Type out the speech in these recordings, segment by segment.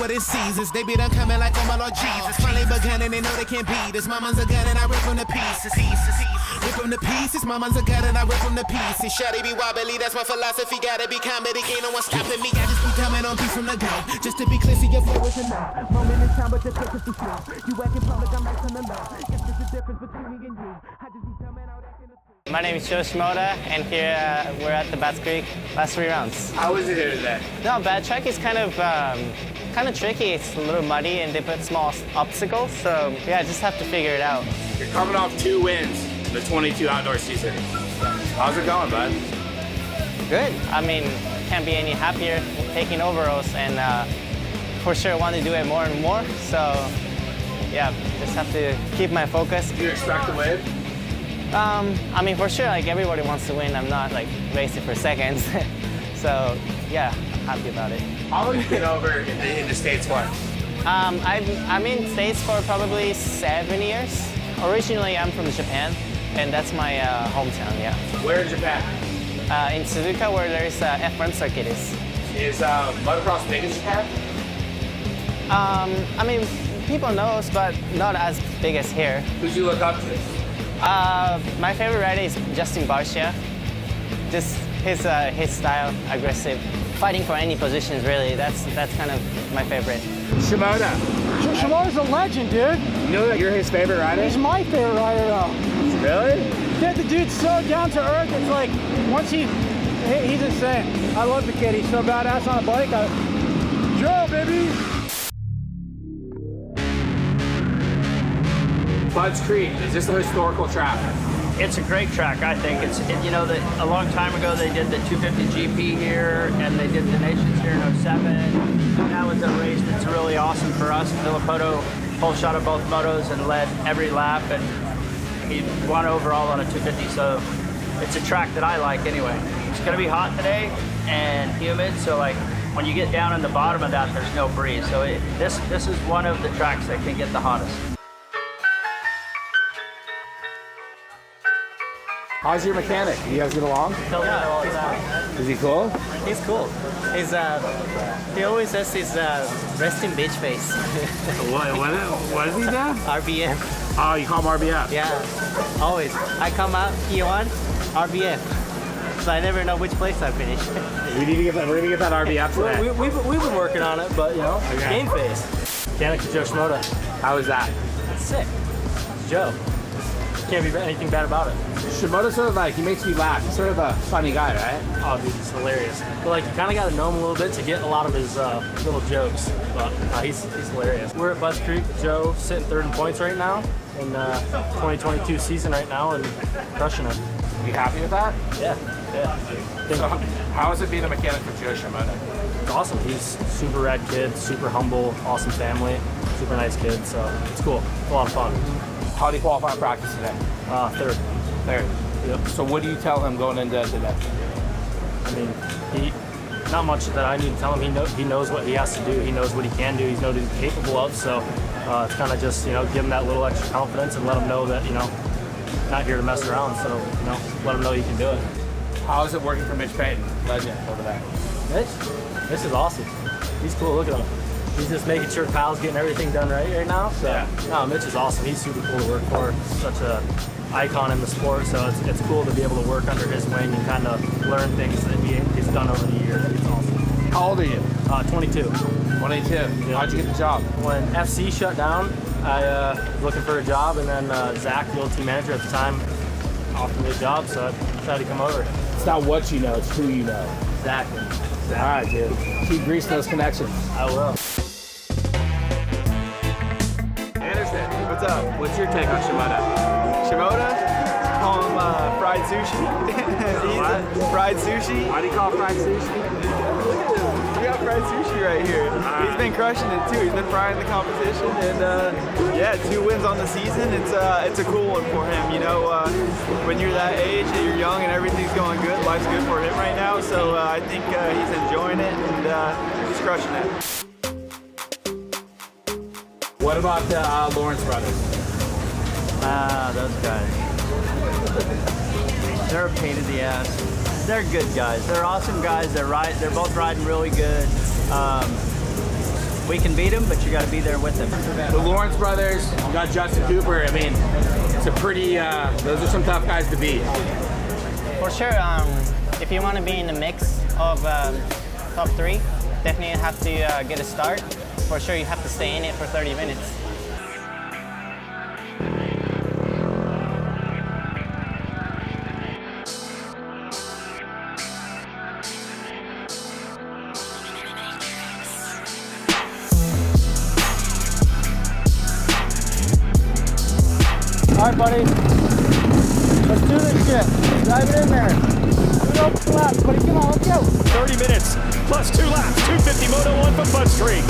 than Caesars. They be done coming like, oh my Lord Jesus. Finally begun and they know they can't beat us. My man's a gun and I rip from the pieces. Rip from the pieces. My man's a gun and I rip from the pieces. Shawty be wobbly, that's my philosophy. Gotta be comedy, ain't no one stopping me. I just be coming on beat from the go. Just to be clear, see your flow is enough. Moment in time, but the trick is too slow. You act in public, I'm acting alone. If there's a difference between me and you, I just be coming out acting the fool. My name is Joe Shimoda, and here we're at the Bats Creek last 3 rounds. How was it here today? No, bad track is kind of tricky. It's a little muddy, and they put small obstacles. So yeah, just have to figure it out. You're coming off 2 wins in the 22 outdoor season. How's it going, bud? Good. I mean, can't be any happier taking overalls, and for sure want to do it more and more. So yeah, just have to keep my focus. Do you expect to win? I mean, for sure, like everybody wants to win. I'm not like racing for seconds. So yeah, I'm happy about it. How long have you been over in the States for? I'm in States for probably 7 years. Originally, I'm from Japan, and that's my hometown, yeah. Where in Japan? In Suzuka, where there's F1 circuit is. Is motocross big in Japan? I mean, people know, but not as big as here. Who do you look up to? My favorite rider is Justin Barcia. Just his style, aggressive, fighting for any positions really. That's kind of my favorite. Shimoda. Shimoda's a legend, dude. You know that you're his favorite rider? He's my favorite rider, though. Really? Dude, the dude's so down to earth. It's like once he's insane. I love the kid. He's so badass on a bike. Joe, baby. Bud's Creek, is this a historical track? It's a great track, I think. You know, a long time ago they did the 250 GP here, and they did the Nations here in 07. Now it's a race that's really awesome for us. Filippo pole shot of both motos and led every lap, and he won overall on a 250. So it's a track that I like anyway. It's going to be hot today and humid, so like when you get down in the bottom of that, there's no breeze. So this is one of the tracks that can get the hottest. How's your mechanic? You guys get along? Yeah, Is he cool? he's cool. He always has his resting bitch face. What is he do? RBF. Oh, you call him RBF? Yeah, always. I come out, he on, RBF. So I never know which place I finish. We're gonna get that RBF today. We've been working on it, but you know, Okay. game phase. Mechanic Joe Shimoda. How is that? It's sick. It's Joe. Can't be anything bad about it. Shimoda's sort of like, he makes me laugh. He's sort of a funny guy, right? Oh, dude, he's hilarious. But like, you kind of got to know him a little bit to get a lot of his little jokes. But he's hilarious. We're at Butts Creek. Joe sitting 3rd in points right now in 2022 season right now and crushing it. You happy with that? Yeah. So how is it being a mechanic for Joe Shimoda? It's awesome. He's super rad kid, super humble, awesome family, super nice kid. So it's cool. A lot of fun. How do you qualify in practice today? 3rd. Third. Yep. So what do you tell him going into today? I mean, not much that I need to tell him. He knows what he has to do. He knows what he can do. He knows what he's capable of. So it's kind of just, you know, give him that little extra confidence and let him know that, you know, not here to mess around. So, you know, let him know you can do it. How is it working for Mitch Payton, legend over there? Mitch is awesome. He's cool. Look at him. He's just making sure Kyle's getting everything done right now. So, yeah. No, Mitch is awesome. He's super cool to work for. Such a icon in the sport. So it's cool to be able to work under his wing and kind of learn things that he's done over the years. It's awesome. How old are you? 22. 22. Yeah. How'd you get the job? When FC shut down, I was looking for a job, and then Zach, the old team manager at the time, offered me a job, so I decided to come over. It's not what you know, it's who you know. Exactly. All right, dude. Keep greasing those connections. I will. Anderson, what's up? What's your take on Shimoda? Shimoda? Call him fried sushi. What? Fried sushi. Why do you call it fried sushi? Look at him. We got fried sushi right here. He's been crushing it too. He's been frying the competition, and yeah, 2 wins on the season. It's a cool one for him. You know, when you're that age, and you're young, and everything's going good, life's good for him right now. So I think he's enjoying it, and he's crushing it. What about the Lawrence brothers? Those guys. They're a pain in the ass. They're good guys. They're awesome guys. They're both riding really good. we can beat him, but you got to be there with him. The Lawrence brothers, you got Justin Cooper. I mean, it's a pretty, those are some tough guys to beat. For sure, if you want to be in the mix of top 3, definitely have to get a start. For sure, you have to stay in it for 30 minutes. All right, buddy. Let's do this shit. Drive it in there. Do it open laps, buddy. Come on, let's go. 30 minutes plus 2 laps. 250 Moto 1 from Bud Street.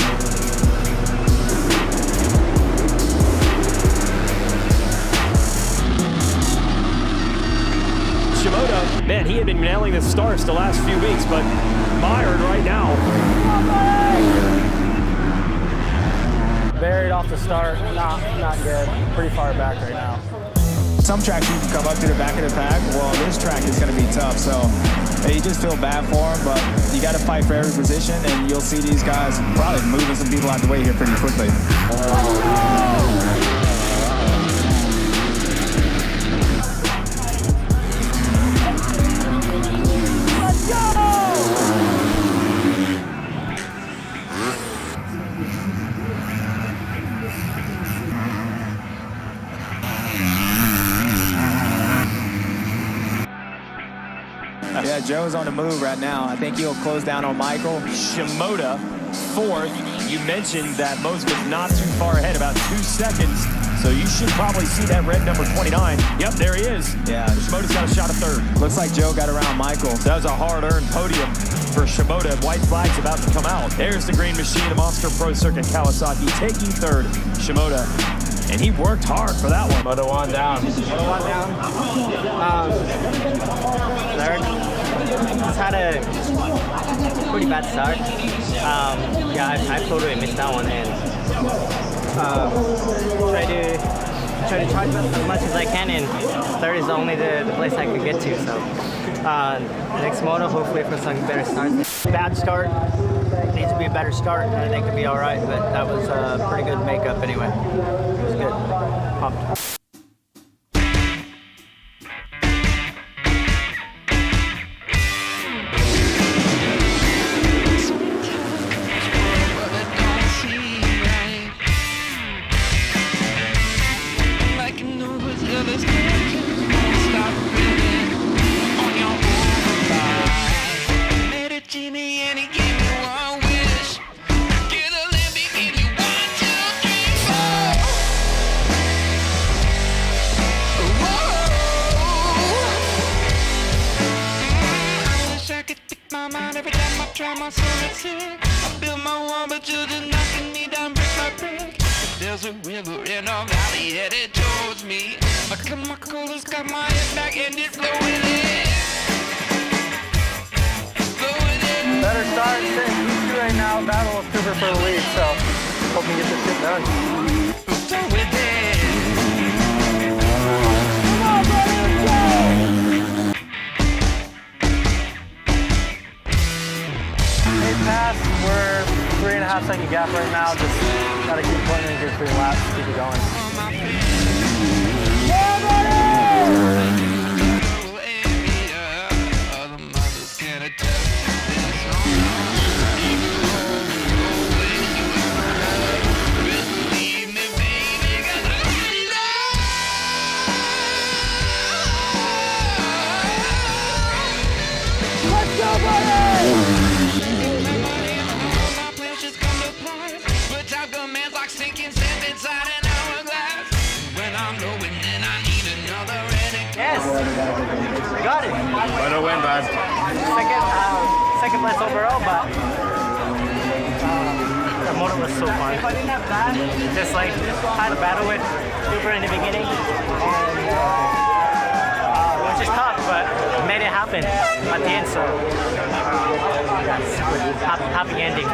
Shimoda, man, he had been nailing the starts the last few weeks, but mired right now. Buried off the start, not good. Pretty far back right now. Some tracks you can come up to the back of the pack. Well, this track is going to be tough, so you just feel bad for him, but you got to fight for every position, and you'll see these guys probably moving some people out the way here pretty quickly. Let's go! Yeah, Joe's on the move right now. I think he'll close down on Michael. Shimoda, 4th. You mentioned that Mosman's not too far ahead, about 2 seconds. So you should probably see that red number 29. Yep, there he is. Yeah. Shimoda's got a shot at 3rd. Looks like Joe got around Michael. That was a hard-earned podium for Shimoda. White flag's about to come out. There's the green machine, the Monster Pro Circuit Kawasaki taking 3rd. Shimoda. And he worked hard for that one. Moto 1 down. Moto 1 down. 3rd. Just had a pretty bad start. Yeah, I totally missed that one and try to charge up as much as I can, and 3rd is only the place I could get to. So next moto, hopefully for some better starts. Bad start. Needs to be a better start, and I think it'll be all right, but that was a pretty good makeup anyway. It was good. Pumped. I built my wall, but you're just knocking me down brick by brick. There's a river in a valley headed towards me. My coolers got my head back and it's flowing in. Better start, sitting P2 right now, battle with Cooper for the lead, so hope we get this shit done. So with it. Come on, buddy, let's go! Pass, we're 3.5 second gap right now. Just gotta keep putting in good 3 laps, keep it going. Yeah, buddy! Let's go, buddy! Yes, got it. Moto win, bud. Second place overall, but the motor was so fun. Just like had a battle with Cooper in the beginning, and which is tough, but made it happen at the end. So yes, happy ending.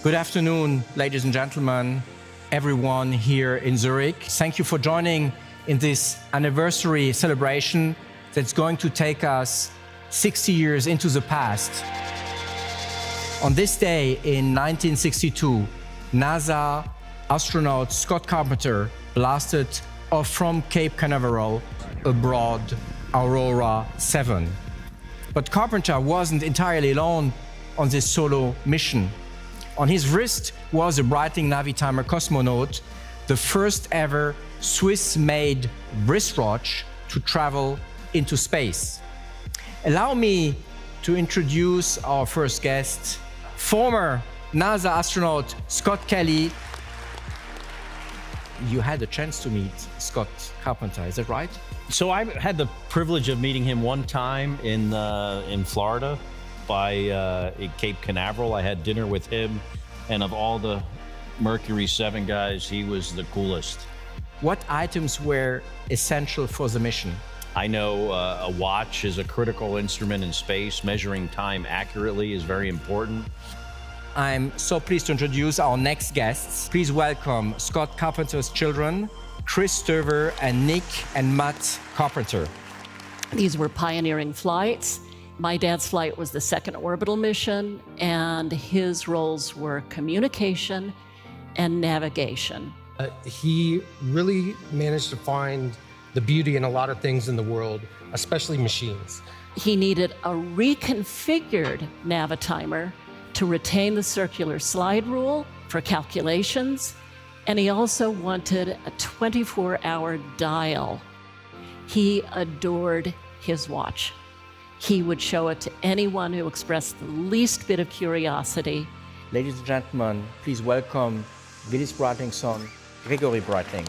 Good afternoon, ladies and gentlemen, everyone here in Zurich. Thank you for joining in this anniversary celebration that's going to take us 60 years into the past. On this day in 1962, NASA astronaut Scott Carpenter blasted off from Cape Canaveral aboard Aurora 7. But Carpenter wasn't entirely alone on this solo mission. On his wrist was a Breitling Navitimer Cosmonaut, the first ever Swiss-made wristwatch to travel into space. Allow me to introduce our first guest, former NASA astronaut Scott Kelly. You had a chance to meet Scott Carpenter, is that right? So I had the privilege of meeting him one time in Florida by Cape Canaveral. I had dinner with him, and of all the Mercury 7 guys, he was the coolest. What items were essential for the mission? I know a watch is a critical instrument in space. Measuring time accurately is very important. I'm so pleased to introduce our next guests. Please welcome Scott Carpenter's children, Chris Stover and Nick and Matt Carpenter. These were pioneering flights. My dad's flight was the second orbital mission, and his roles were communication and navigation. He really managed to find the beauty in a lot of things in the world, especially machines. He needed a reconfigured Navitimer to retain the circular slide rule for calculations, and he also wanted a 24-hour dial. He adored his watch. He would show it to anyone who expressed the least bit of curiosity. Ladies and gentlemen, please welcome Willis Breitling's son, Gregory Breitling.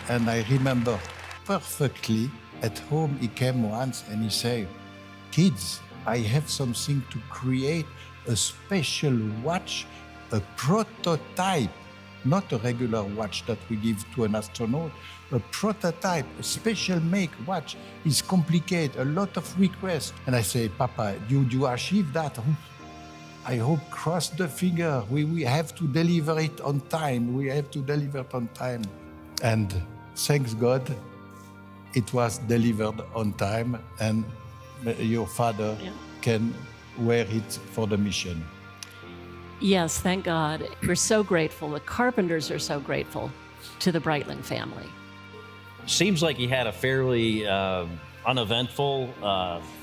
And I remember perfectly, at home he came once and he said, "Kids, I have something to create, a special watch, a prototype, not a regular watch that we give to an astronaut, a prototype, a special make watch. It's complicated, a lot of requests." And I say, "Papa, you achieve that?" I hope, cross the finger, we have to deliver it on time. We have to deliver it on time. And thanks God, it was delivered on time, and your father can wear it for the mission. Yes, thank God. We're so grateful. The Carpenters are so grateful to the Breitling family. Seems like he had a fairly uneventful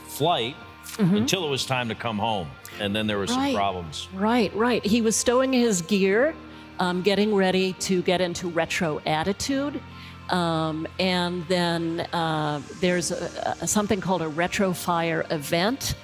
flight until it was time to come home. And then there were some problems. Right. He was stowing his gear, getting ready to get into retro attitude. And then there's something called a retrofire event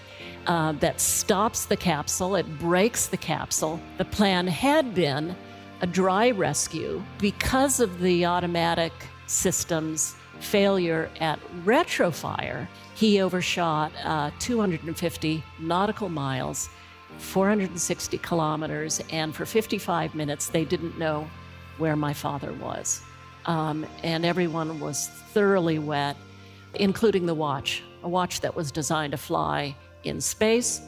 that stops the capsule. It breaks the capsule. The plan had been a dry rescue. Because of the automatic system's failure at retrofire, he overshot 250 nautical miles, 460 kilometers, and for 55 minutes they didn't know where my father was. And everyone was thoroughly wet, including the watch. A watch that was designed to fly in space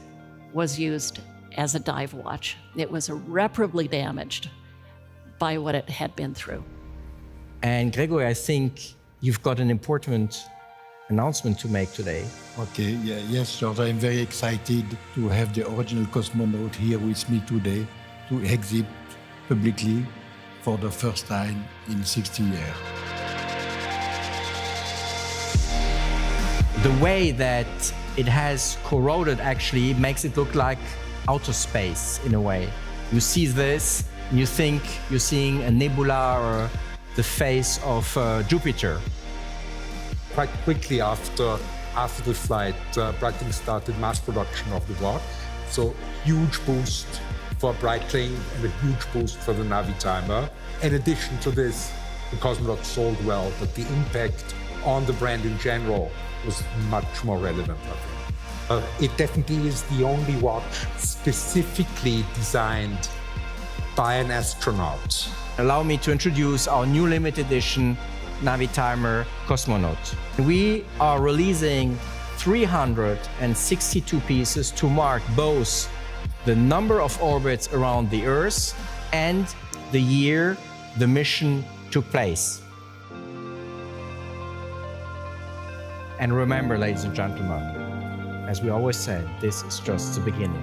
was used as a dive watch. It was irreparably damaged by what it had been through. And Gregory, I think you've got an important announcement to make today. Okay, yes, George, I'm very excited to have the original cosmonaut here with me today to exhibit publicly for the first time in 60 years. The way that it has corroded actually makes it look like outer space in a way. You see this, and you think you're seeing a nebula or the face of Jupiter. Quite quickly after the flight, Breitling started mass production of the watch. So huge boost for Breitling and a huge boost for the Navitimer. In addition to this, the cosmonaut sold well, but the impact on the brand in general was much more relevant, I think. It definitely is the only watch specifically designed by an astronaut. Allow me to introduce our new limited edition Navitimer Cosmonaut. We are releasing 362 pieces to mark both the number of orbits around the Earth, and the year the mission took place. And remember, ladies and gentlemen, as we always say, this is just the beginning.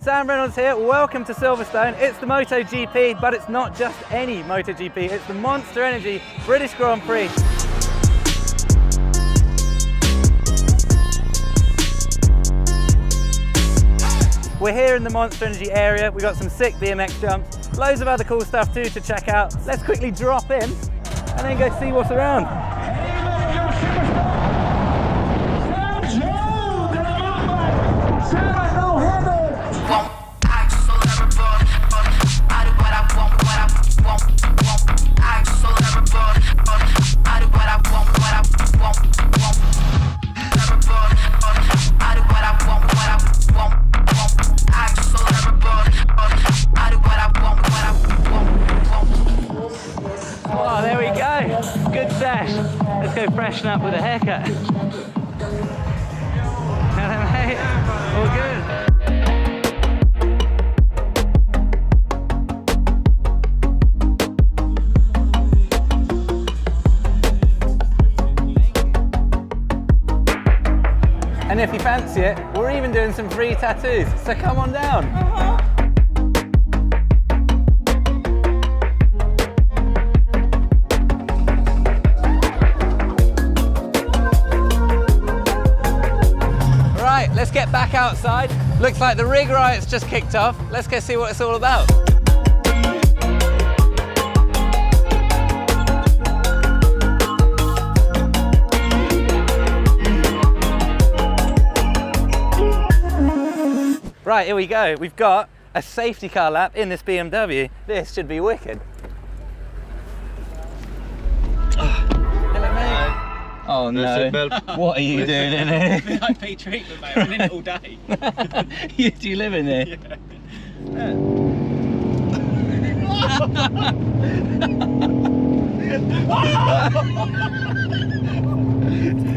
Sam Reynolds here, welcome to Silverstone. It's the MotoGP, but it's not just any MotoGP, it's the Monster Energy British Grand Prix. We're here in the Monster Energy area, we've got some sick BMX jumps, loads of other cool stuff too to check out. Let's quickly drop in and then go see what's around. Oh, there we go. Good sesh. Let's go freshen up with a haircut. Hello, mate. All good. And if you fancy it, we're even doing some free tattoos, so come on down. Right, let's get back outside. Looks like the rig riot's just kicked off. Let's go see what it's all about. Right, here we go. We've got a safety car lap in this BMW. This should be wicked. Hello, mate. Oh no. What are you doing in here? VIP treatment, mate. I've been in it all day. Do you live in here? Yeah.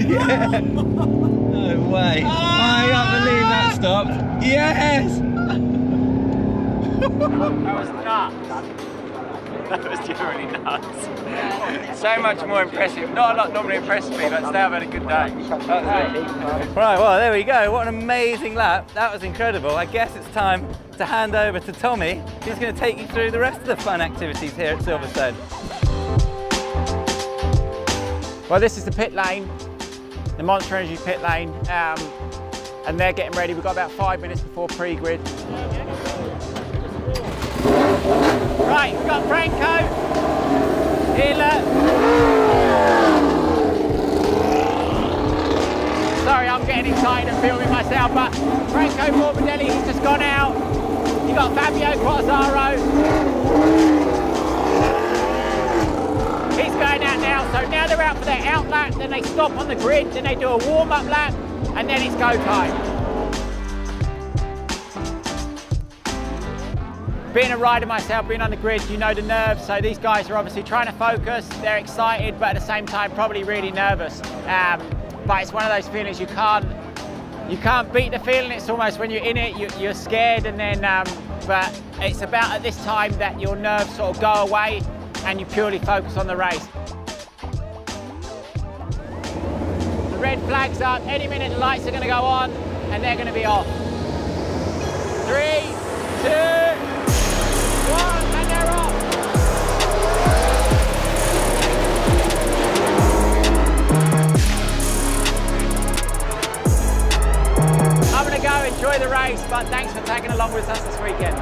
Yeah. No way. I can't believe that stopped. Yes! That was nuts. That was genuinely nuts. So much more impressive. Not a lot normally impresses me, but today I've had a good day. Right, well, there we go. What an amazing lap. That was incredible. I guess it's time to hand over to Tommy, who's going to take you through the rest of the fun activities here at Silverstone. Well, this is the pit lane, the Monster Energy pit lane, and they're getting ready. We've got about 5 minutes before pre-grid. Right, we've got Franco, Hila. Sorry, I'm getting excited and filming myself, but Franco Morbidelli, he's just gone out. You've got Fabio Quartararo. He's going out now, so now they're out for their out lap, then they stop on the grid, then they do a warm-up lap, and then it's go time. Being a rider myself, being on the grid, you know the nerves, so these guys are obviously trying to focus, they're excited, but at the same time probably really nervous. But it's one of those feelings you can't beat the feeling. It's almost when you're in it, you're scared, and then, but it's about at this time that your nerves sort of go away and you purely focus on the race. The red flag's up, any minute the lights are going to go on and they're going to be off. 3, 2, 1, and they're off. I'm going to go enjoy the race, but thanks for tagging along with us this weekend.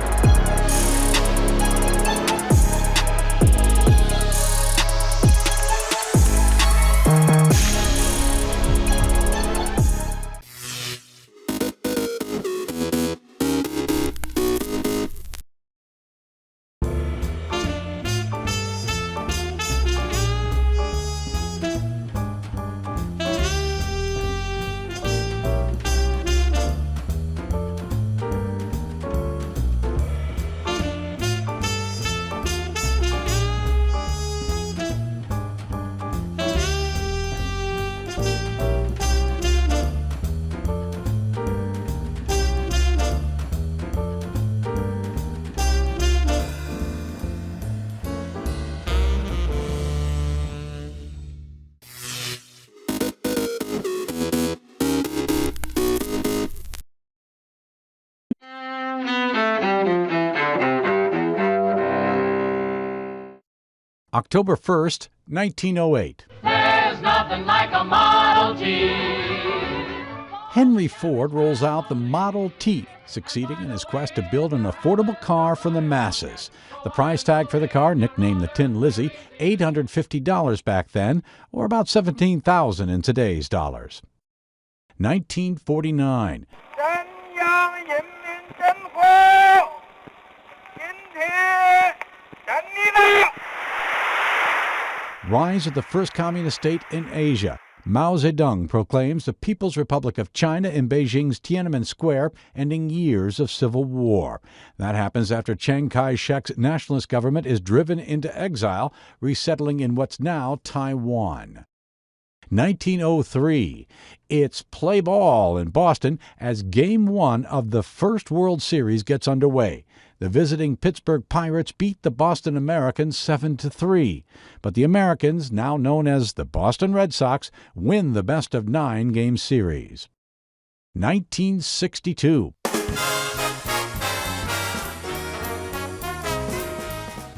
October 1st, 1908. There's nothing like a Model T. Henry Ford rolls out the Model T, succeeding in his quest to build an affordable car for the masses. The price tag for the car, nicknamed the Tin Lizzie, $850 back then, or about $17,000 in today's dollars. 1949. Rise of the first communist state in Asia. Mao Zedong proclaims the People's Republic of China in Beijing's Tiananmen Square, ending years of civil war. That happens after Chiang Kai-shek's nationalist government is driven into exile, resettling in what's now Taiwan. 1903. It's play ball in Boston as Game 1 of the first World Series gets underway. The visiting Pittsburgh Pirates beat the Boston Americans 7-3. But the Americans, now known as the Boston Red Sox, win the best-of-9 game series. 1962.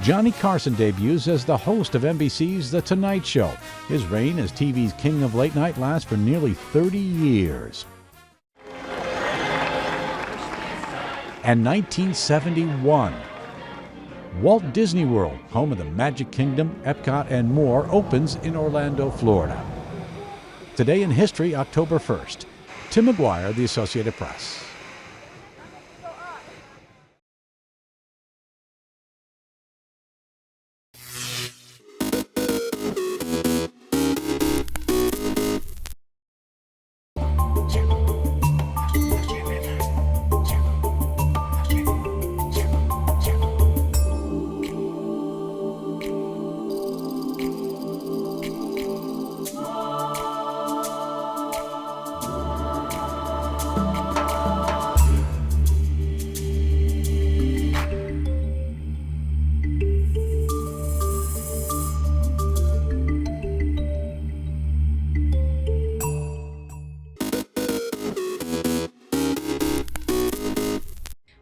Johnny Carson debuts as the host of NBC's The Tonight Show. His reign as TV's king of late night lasts for nearly 30 years. And 1971. Walt Disney World, home of the Magic Kingdom, Epcot, and more, opens in Orlando, Florida. Today in history, October 1st. Tim McGuire, The Associated Press.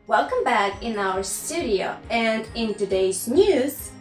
Welcome back in our studio, and in today's news,